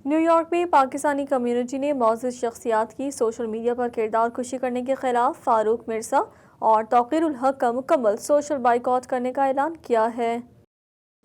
New York میں Pakistani community نے معزز شخصیات کی سوشل میڈیا پر کردار کشی کرنے کے خلاف فاروق مرزا اور توقیر الحق کا مکمل سوشل بائیکاٹ کرنے کا اعلان کیا ہے۔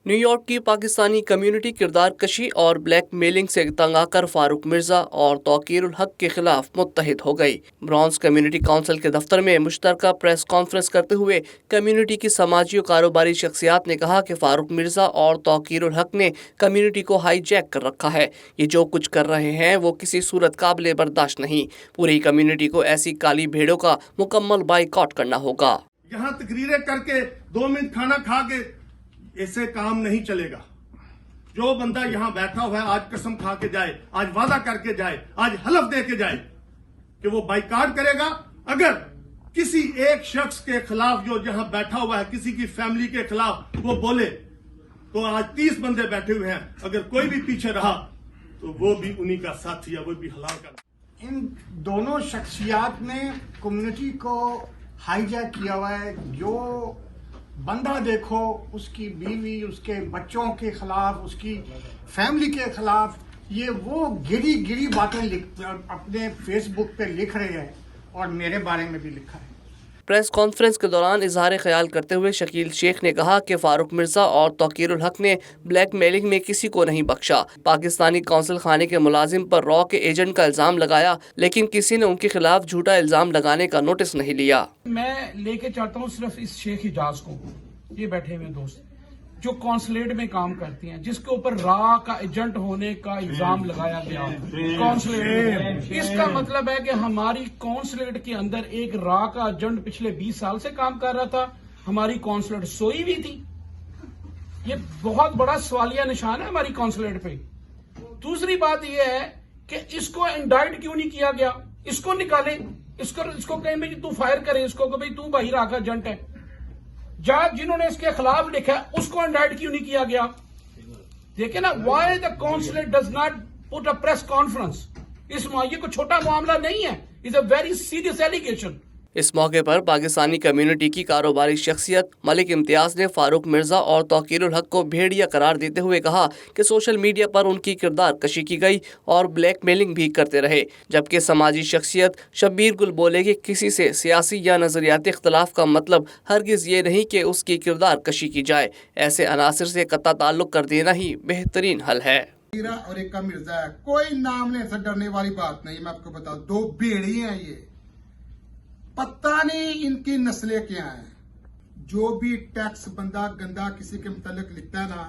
نیو یارک کی پاکستانی کمیونٹی کردار کشی اور بلیک میلنگ سے تنگ آ کر فاروق مرزا اور توقیر الحق کے خلاف متحد ہو گئی۔ برانز کمیونٹی کونسل کے دفتر میں مشترکہ پریس کانفرنس کرتے ہوئے کمیونٹی کی سماجی و کاروباری شخصیات نے کہا کہ فاروق مرزا اور توقیر الحق نے کمیونٹی کو ہائی جیک کر رکھا ہے۔ یہ جو کچھ کر رہے ہیں وہ کسی صورت قابل برداشت نہیں۔ پوری کمیونٹی کو ایسی کالی بھیڑوں کا مکمل بائیکاٹ کرنا ہوگا۔ یہاں تقریریں کر کے 2 منٹ کھانا کھا کے ایسے کام نہیں چلے گا۔ جو بندہ یہاں بیٹھا ہوا ہے آج قسم کھا کے جائے، آج وعدہ کر کے جائے، آج حلف دے کے جائے کہ وہ بائیکاٹ کرے گا۔ اگر کسی ایک شخص کے خلاف جو یہاں بیٹھا ہوا ہے، کسی کی فیملی کے خلاف وہ بولے تو آج 30 بندے بیٹھے ہوئے ہیں، اگر کوئی بھی پیچھے رہا تو وہ بھی انہی کا ساتھی ہے، وہ بھی حلال کر۔ ان دونوں شخصیات نے کمیونٹی کو ہائی جیک کیا ہوا ہے۔ جو بندہ دیکھو اس کی بیوی، اس کے بچوں کے خلاف، اس کی فیملی کے خلاف یہ وہ گری باتیں اپنے فیس بک پہ لکھ رہے ہیں، اور میرے بارے میں بھی لکھا ہے۔ پریس کانفرنس کے دوران اظہار خیال کرتے ہوئے شکیل شیخ نے کہا کہ فاروق مرزا اور توقیر الحق نے بلیک میلنگ میں کسی کو نہیں بخشا۔ پاکستانی قونصل خانے کے ملازم پر را کے ایجنٹ کا الزام لگایا، لیکن کسی نے ان کے خلاف جھوٹا الزام لگانے کا نوٹس نہیں لیا۔ میں لے کے چاہتا ہوں صرف اس شیخ حجاز کو، یہ بیٹھے ہوئے دوست جو کونسلیٹ میں کام کرتی ہیں، جس کے اوپر را کا ایجنٹ ہونے کا الزام لگایا گیا کونسلیٹ۔ اس کا مطلب ہے کہ ہماری کونسلیٹ کے اندر ایک را کا ایجنٹ پچھلے 20 سال سے کام کر رہا تھا، ہماری کونسلیٹ سوئی ہوئی تھی۔ یہ بہت بڑا سوالیہ نشان ہے ہماری کونسلیٹ پہ۔ دوسری بات یہ ہے کہ اس کو انڈائٹ کیوں نہیں کیا گیا؟ اس کو نکالیں، اس کو کہیں بھائی تو فائر کریں اس کو کہ بھائی تو بھائی را کا ایجنٹ ہے۔ جج جنہوں نے اس کے خلاف لکھا ہے اس کو انڈائٹ کیوں نہیں کیا گیا؟ دیکھیں نا، why the consulate does not put a press conference. اس یہ کوئی چھوٹا معاملہ نہیں ہے، it's a very serious allegation. اس موقع پر پاکستانی کمیونٹی کی کاروباری شخصیت ملک امتیاز نے فاروق مرزا اور توقیر الحق کو بھیڑیا قرار دیتے ہوئے کہا کہ سوشل میڈیا پر ان کی کردار کشی کی گئی اور بلیک میلنگ بھی کرتے رہے، جبکہ سماجی شخصیت شبیر گل بولے کہ کسی سے سیاسی یا نظریاتی اختلاف کا مطلب ہرگز یہ نہیں کہ اس کی کردار کشی کی جائے۔ ایسے عناصر سے قطع تعلق کر دینا ہی بہترین حل ہے۔ اور ایک کا مرزا ہے، کوئی نام لینے سے ڈرنے والی بات نہیں۔ میں آپ کو بتاؤں 2 بھیڑی ہیں، یہ پتہ نہیں ان کی نسلیں کیا ہیں۔ جو بھی ٹیکس بندہ گندا کسی کے متعلق لکھتا ہے نا،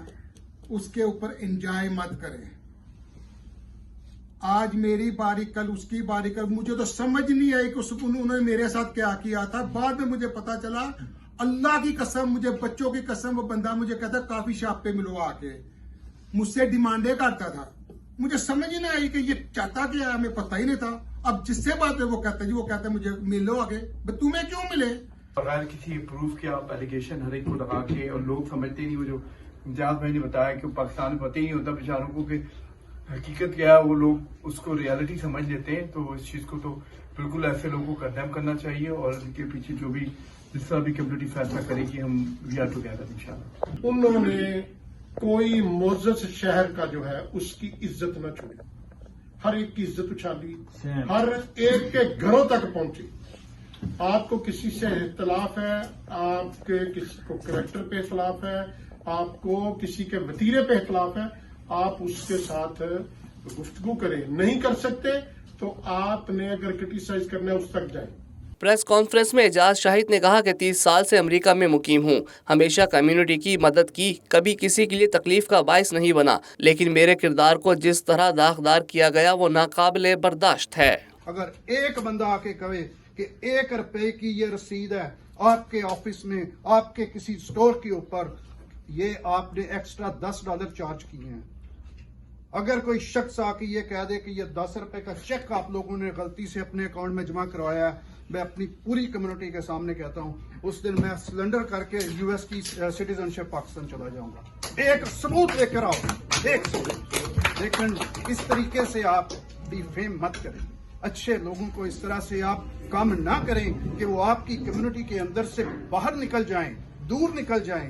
اس کے اوپر انجوائے مت کریں۔ آج میری باری، کل اس کی باری، کل مجھے تو سمجھ نہیں آئی کہ انہوں نے میرے ساتھ کیا کیا تھا۔ بعد میں مجھے پتا چلا، اللہ کی قسم، مجھے بچوں کی قسم، وہ بندہ مجھے کہتا کافی شاپ پہ ملو آ کے، مجھ سے ڈیمانڈیں کرتا تھا۔ مجھے سمجھ نہیں آئی کہ یہ چاہتا کیا ہے، ہمیں پتہ ہی نہیں تھا۔ اب جس سے بات ہے وہ کہتا ہے مجھے ملو آگے، تمہیں کیوں ملے؟ بغیر کسی پروف کے آپ ایلیگیشن ہر ایک کو لگا کے، اور لوگ سمجھتے نہیں، وہ جو امتیاز بھائی نے بتایا کہ پاکستان میں پتہ ہی نہیں ہوتا بیچاروں کو کہ حقیقت کیا ہے، وہ لوگ اس کو ریالٹی سمجھ لیتے ہیں۔ تو اس چیز کو تو بالکل ایسے لوگوں کو کنڈیم کرنا چاہیے، اور ان کے پیچھے جو بھی جس طرح بھی کمیونٹی فیصلہ کرے گی، ہم وی آر ٹوگیدر انشاءاللہ۔ انہوں نے کوئی معزز شہر کا جو ہے اس کی عزت نہ چھوڑی، ہر ایک کی عزت اچھالی، ہر ایک کے گھروں تک پہنچی۔ آپ کو کسی سے اختلاف ہے، آپ کے کسی کو کریکٹر پہ اختلاف ہے، آپ کو کسی کے وتیرے پہ اختلاف ہے، آپ اس کے ساتھ گفتگو کریں۔ نہیں کر سکتے تو آپ نے اگر کرٹیسائز کرنا ہے اس تک جائیں۔ پریس کانفرنس میں اعجاز شاہد نے کہا کہ 30 سال سے امریکہ میں مقیم ہوں، ہمیشہ کمیونٹی کی مدد کی، کبھی کسی کے لیے تکلیف کا باعث نہیں بنا، لیکن میرے کردار کو جس طرح داغدار کیا گیا وہ ناقابل برداشت ہے۔ اگر ایک بندہ آ کے کہے کہ 1 روپے کی یہ رسید ہے آپ کے آفس میں، آپ کے کسی سٹور کے اوپر، یہ آپ نے ایکسٹرا $10 چارج کیے ہیں۔ اگر کوئی شخص آ کے یہ کہہ دے کہ یہ 10 روپے کا چیک آپ لوگوں نے غلطی سے اپنے اکاؤنٹ میں جمع کروایا ہے، میں اپنی پوری کمیونٹی کے سامنے کہتا ہوں اس دن میں سلنڈر کر کے US کی سٹیزن شپ پاکستان چلا جاؤں گا۔ ایک ثبوت لے کر آؤ، ایک ثبوت۔ لیکن اس طریقے سے آپ ڈیفیم مت کریں، اچھے لوگوں کو اس طرح سے آپ کام نہ کریں کہ وہ آپ کی کمیونٹی کے اندر سے باہر نکل جائیں، دور نکل جائیں۔